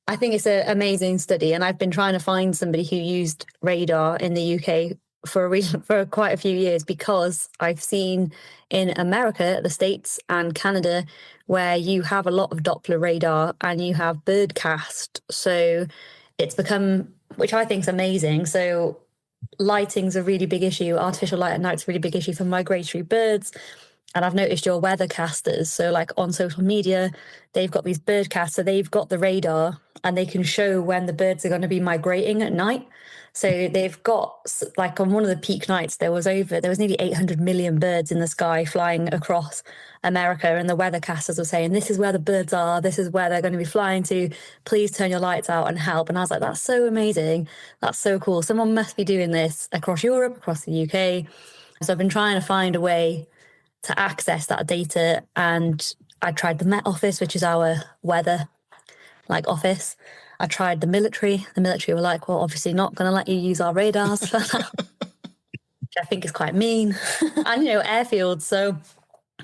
I think it's an amazing study, and I've been trying to find somebody who used radar in the UK for quite a few years, because I've seen in America, the States and Canada, where you have a lot of Doppler radar and you have birdcast. So it's become, which I think is amazing. So lighting's a really big issue. Artificial light at night is a really big issue for migratory birds. And I've noticed your weathercasters. So like on social media, they've got these birdcasts. So they've got the radar and they can show when the birds are going to be migrating at night. So they've got, like on one of the peak nights, there was nearly 800 million birds in the sky flying across America. And the weathercasters were saying, this is where the birds are. This is where they're going to be flying to. Please turn your lights out and help. And I was like, that's so amazing. That's so cool. Someone must be doing this across Europe, across the UK. So I've been trying to find a way to access that data. And I tried the Met Office, which is our weather office. I tried the military. The military were like, well, obviously not going to let you use our radars for that, which I think is quite mean. And, airfields. So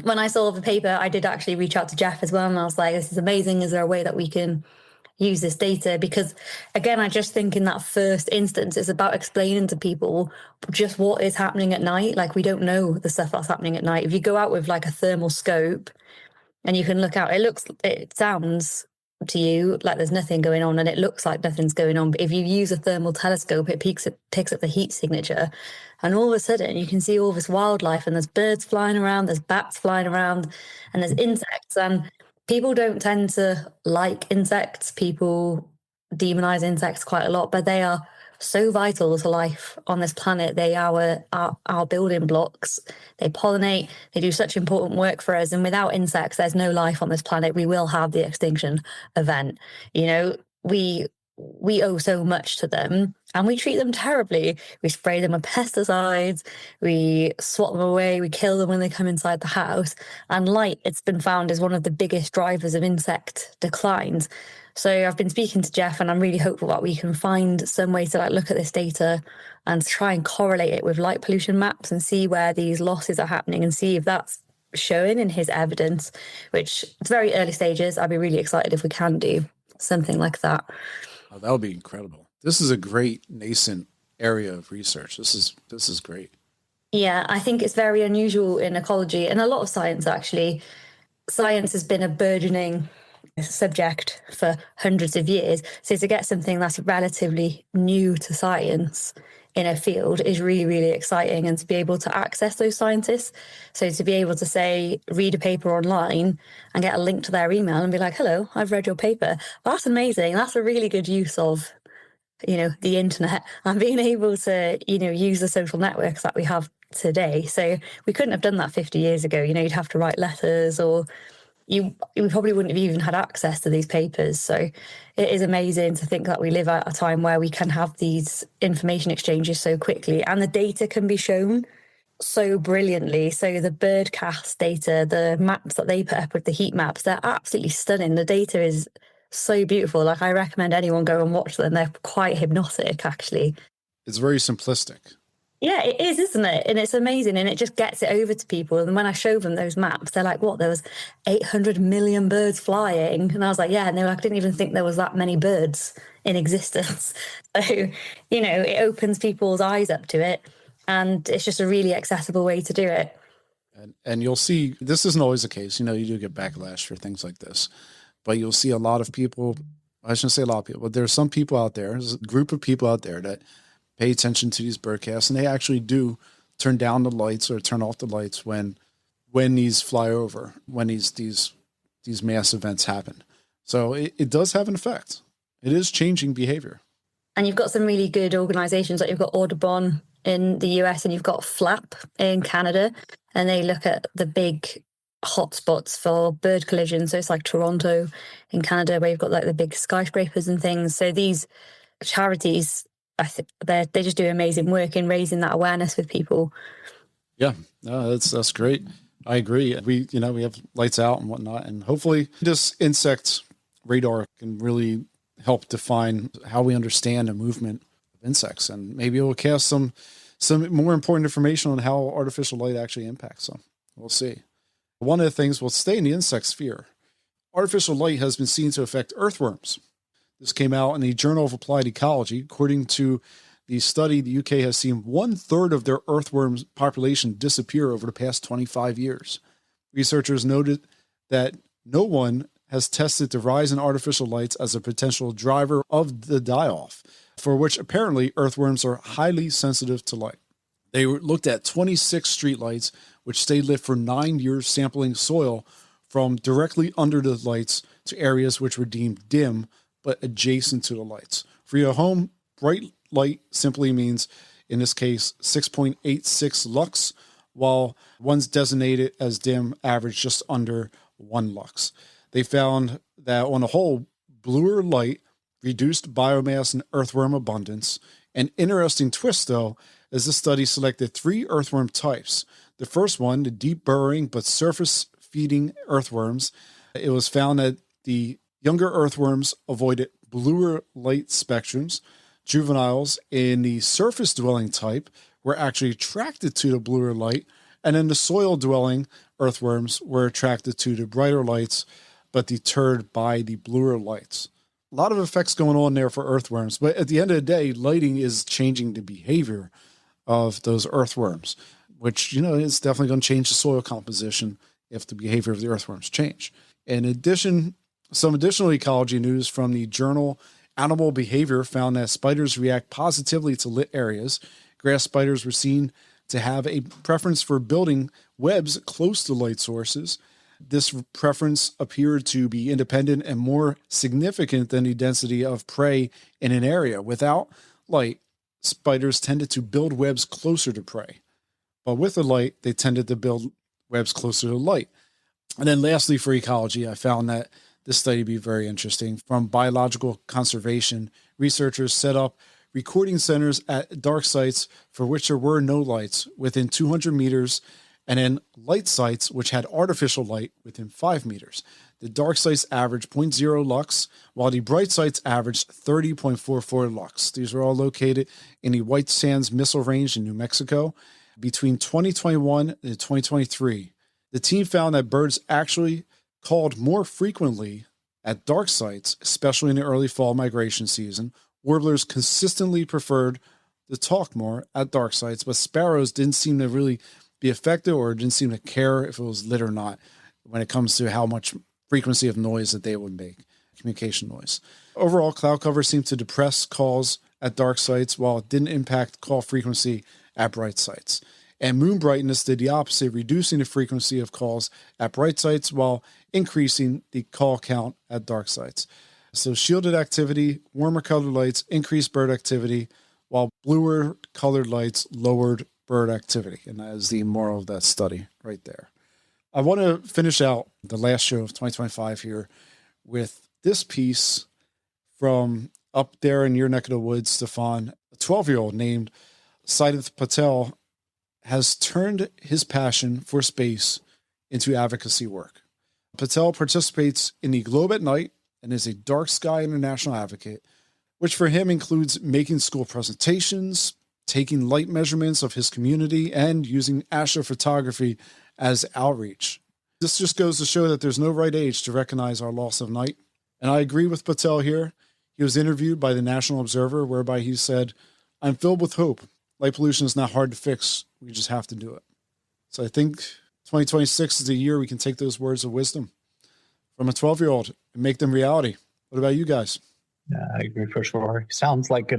when I saw the paper, I did actually reach out to Jeff as well. And I was like, this is amazing. Is there a way that we can use this data? Because again, I just think in that first instance, it's about explaining to people just what is happening at night. Like, we don't know the stuff that's happening at night. If you go out with like a thermal scope and you can look out, it sounds to you like there's nothing going on, and it looks like nothing's going on. But if you use a thermal telescope, it picks up the heat signature, and all of a sudden you can see all this wildlife, and there's birds flying around, there's bats flying around, and there's insects. And people don't tend to like insects. People demonize insects quite a lot, but they are so vital to life on this planet. They are our building blocks. They pollinate. They do such important work for us. And without insects, there's no life on this planet. We will have the extinction event. We owe so much to them, and we treat them terribly. We spray them with pesticides. We swat them away. We kill them when they come inside the house. And light, it's been found, is one of the biggest drivers of insect declines. So I've been speaking to Jeff, and I'm really hopeful that we can find some way to look at this data and try and correlate it with light pollution maps and see where these losses are happening, and see if that's showing in his evidence, which it's very early stages. I'd be really excited if we can do something like that. Oh, that would be incredible. This is a great nascent area of research. This is great. Yeah, I think it's very unusual in ecology and a lot of science, actually. Science has been a burgeoning subject for hundreds of years. So to get something that's relatively new to science in a field is really, really exciting, and to be able to access those scientists. So to be able to say, read a paper online and get a link to their email and be like, hello, I've read your paper. That's amazing. That's a really good use of, the internet, and being able to, use the social networks that we have today. So we couldn't have done that 50 years ago. You'd have to write letters, or you probably wouldn't have even had access to these papers. So it is amazing to think that we live at a time where we can have these information exchanges so quickly, and the data can be shown so brilliantly. So the birdcast data, the maps that they put up with the heat maps, they're absolutely stunning. The data is so beautiful. I recommend anyone go and watch them. They're quite hypnotic, actually. It's very simplistic. Yeah, it is, isn't it? And it's amazing, and it just gets it over to people. And when I show them those maps, they're like, what, there was 800 million birds flying? And I was like, yeah. And they were like, I didn't even think there was that many birds in existence. So, it opens people's eyes up to it, and it's just a really accessible way to do it. And you'll see, this isn't always the case. You do get backlash for things like this, but you'll see a lot of people, I shouldn't say a lot of people, but there's some people out there, there's a group of people out there that pay attention to these birdcasts, and they actually do turn down the lights or turn off the lights when these fly over, when these mass events happen. So it does have an effect. It is changing behavior. And you've got some really good organizations, like you've got Audubon in the US, and you've got FLAP in Canada, and they look at the big hotspots for bird collision. So it's like Toronto in Canada, where you've got the big skyscrapers and things. So these charities, I think they just do amazing work in raising that awareness with people. Yeah, no, that's great. I agree. We have lights out and whatnot, and hopefully this insect radar can really help define how we understand the movement of insects, and maybe it will cast some more important information on how artificial light actually impacts them. We'll see. One of the things, we'll stay in the insect sphere. Artificial light has been seen to affect earthworms. This came out in the Journal of Applied Ecology. According to the study, the UK has seen 1/3 of their earthworms population disappear over the past 25 years. Researchers noted that no one has tested the rise in artificial lights as a potential driver of the die-off, for which apparently earthworms are highly sensitive to light. They looked at 26 streetlights, which stayed lit for 9 years, sampling soil from directly under the lights to areas which were deemed dim but adjacent to the lights. For your home, bright light simply means, in this case, 6.86 lux, while ones designated as dim average just under 1 lux. They found that on the whole, bluer light reduced biomass and earthworm abundance. An interesting twist, though, is this study selected 3 earthworm types. The first one, the deep burrowing but surface-feeding earthworms. It was found that the younger earthworms avoided bluer light spectrums. Juveniles in the surface-dwelling type were actually attracted to the bluer light, and then the soil-dwelling earthworms were attracted to the brighter lights, but deterred by the bluer lights. A lot of effects going on there for earthworms, but at the end of the day, lighting is changing the behavior of those earthworms, which, is definitely going to change the soil composition if the behavior of the earthworms change. In addition, some additional ecology news from the journal Animal Behavior found that spiders react positively to lit areas. Grass spiders were seen to have a preference for building webs close to light sources. This preference appeared to be independent and more significant than the density of prey in an area. Without light, spiders tended to build webs closer to prey. But with the light, they tended to build webs closer to light. And then lastly, for ecology, I found that this study to be very interesting. From biological conservation, researchers set up recording centers at dark sites for which there were no lights within 200 meters, and then light sites which had artificial light within 5 meters. The dark sites averaged 0.0 lux, while the bright sites averaged 30.44 lux. These were all located in the White Sands Missile Range in New Mexico. Between 2021 and 2023, the team found that birds actually called more frequently at dark sites, especially in the early fall migration season. Warblers consistently preferred to talk more at dark sites, but sparrows didn't seem to really be affected or didn't seem to care if it was lit or not when it comes to how much frequency of noise that they would make, communication noise. Overall, cloud cover seemed to depress calls at dark sites while it didn't impact call frequency at bright sites. And moon brightness did the opposite, reducing the frequency of calls at bright sites while increasing the call count at dark sites. So shielded activity, warmer colored lights increased bird activity, while bluer colored lights lowered bird activity. And that is the moral of that study right there. I want to finish out the last show of 2025 here with this piece from up there in your neck of the woods, Stéphane. A 12-year-old named Sidith Patel has turned his passion for space into advocacy work. Patel participates in the Globe at Night and is a dark sky international advocate, which for him includes making school presentations, taking light measurements of his community, and using astrophotography as outreach. This just goes to show that there's no right age to recognize our loss of night. And I agree with Patel here. He was interviewed by the National Observer, whereby he said, "I'm filled with hope. Light pollution is not hard to fix. We just have to do it." So I think 2026 is the year we can take those words of wisdom from a 12-year-old and make them reality. What about you guys? Yeah, I agree for sure. Sounds like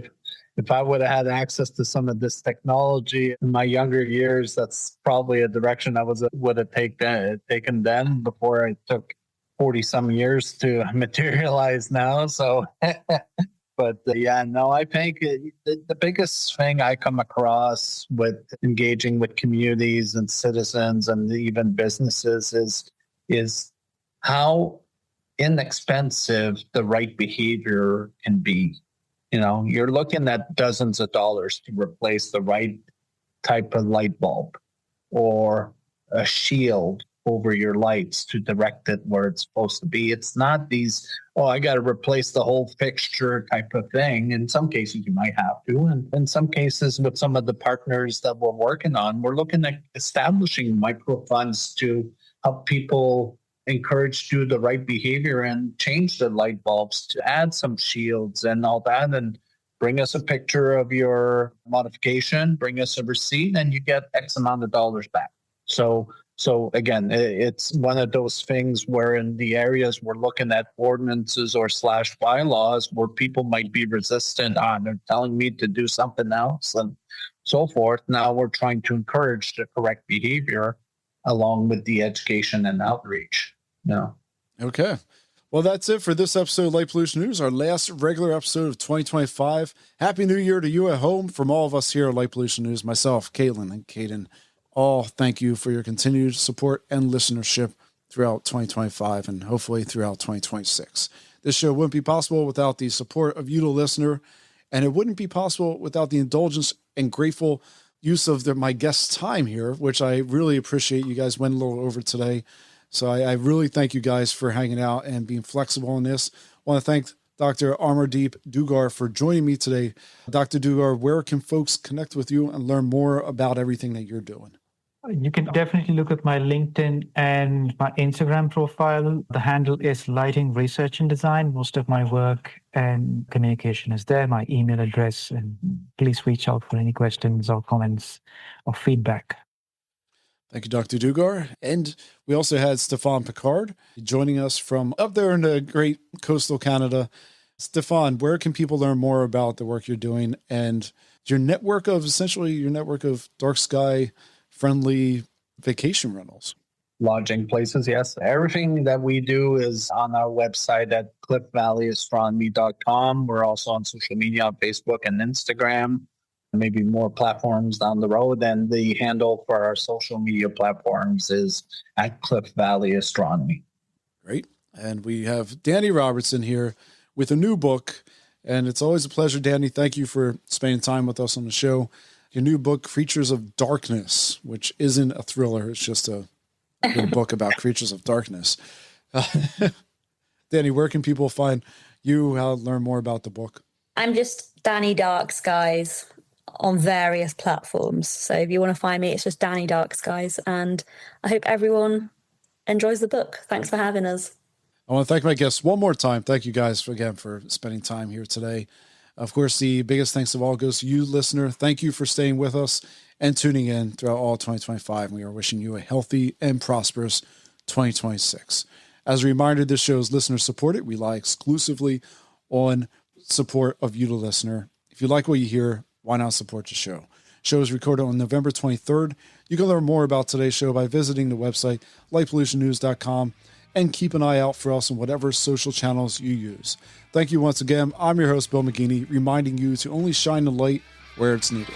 if I would have had access to some of this technology in my younger years, that's probably a direction I would have taken then before it took 40 some years to materialize now. So, but I think the biggest thing I come across with engaging with communities and citizens and even businesses is how inexpensive the right behavior can be. You're looking at dozens of dollars to replace the right type of light bulb, or a shield over your lights to direct it where it's supposed to be. It's not these, oh, I got to replace the whole fixture type of thing. In some cases, you might have to. And in some cases, with some of the partners that we're working on, we're looking at establishing micro funds to help people encourage to do the right behavior and change the light bulbs, to add some shields and all that. And bring us a picture of your modification, bring us a receipt, and you get X amount of dollars back. So again, it's one of those things where in the areas we're looking at ordinances or / bylaws where people might be resistant on, they're telling me to do something else and so forth. Now we're trying to encourage the correct behavior along with the education and outreach. Okay. Well, that's it for this episode of Light Pollution News, our last regular episode of 2025. Happy New Year to you at home from all of us here at Light Pollution News, myself, Caitlin, and Caden. All thank you for your continued support and listenership throughout 2025 and hopefully throughout 2026. This show wouldn't be possible without the support of you, the listener, and it wouldn't be possible without the indulgence and grateful use of my guest's time here, which I really appreciate. You guys went a little over today. So I really thank you guys for hanging out and being flexible in this. I want to thank Dr. Amardeep Dugar for joining me today. Dr. Dugar, where can folks connect with you and learn more about everything that you're doing? You can definitely look at my LinkedIn and my Instagram profile. The handle is Lighting Research and Design. Most of my work and communication is there, my email address, and please reach out for any questions or comments or feedback. Thank you, Dr. Dugar. And we also had Stéphane Picard joining us from up there in the great coastal Canada. Stéphane, where can people learn more about the work you're doing and your network of dark sky friendly vacation rentals? Lodging places, yes. Everything that we do is on our website at cliffvalleyastronomy.com. We're also on social media on Facebook and Instagram, maybe more platforms down the road. And the handle for our social media platforms is at Cliff Valley Astronomy. Great. And we have Dani Robertson here with a new book. And it's always a pleasure, Dani. Thank you for spending time with us on the show. Your new book, Creatures of Darkness, which isn't a thriller. It's just a good book about creatures of darkness. Dani, where can people find you, how to learn more about the book? I'm just Dani Dark Skies on various platforms. So if you want to find me, it's just Dani Dark Skies. And I hope everyone enjoys the book. Thanks for having us. I want to thank my guests one more time. Thank you guys again for spending time here today. Of course, the biggest thanks of all goes to you, listener. Thank you for staying with us and tuning in throughout all 2025. We are wishing you a healthy and prosperous 2026. As a reminder, this show is listener supported. We rely exclusively on support of you, the listener. If you like what you hear, why not support the show? The show is recorded on November 23rd. You can learn more about today's show by visiting the website lightpollutionnews.com and keep an eye out for us on whatever social channels you use. Thank you once again. I'm your host, Bill McGinney, reminding you to only shine the light where it's needed.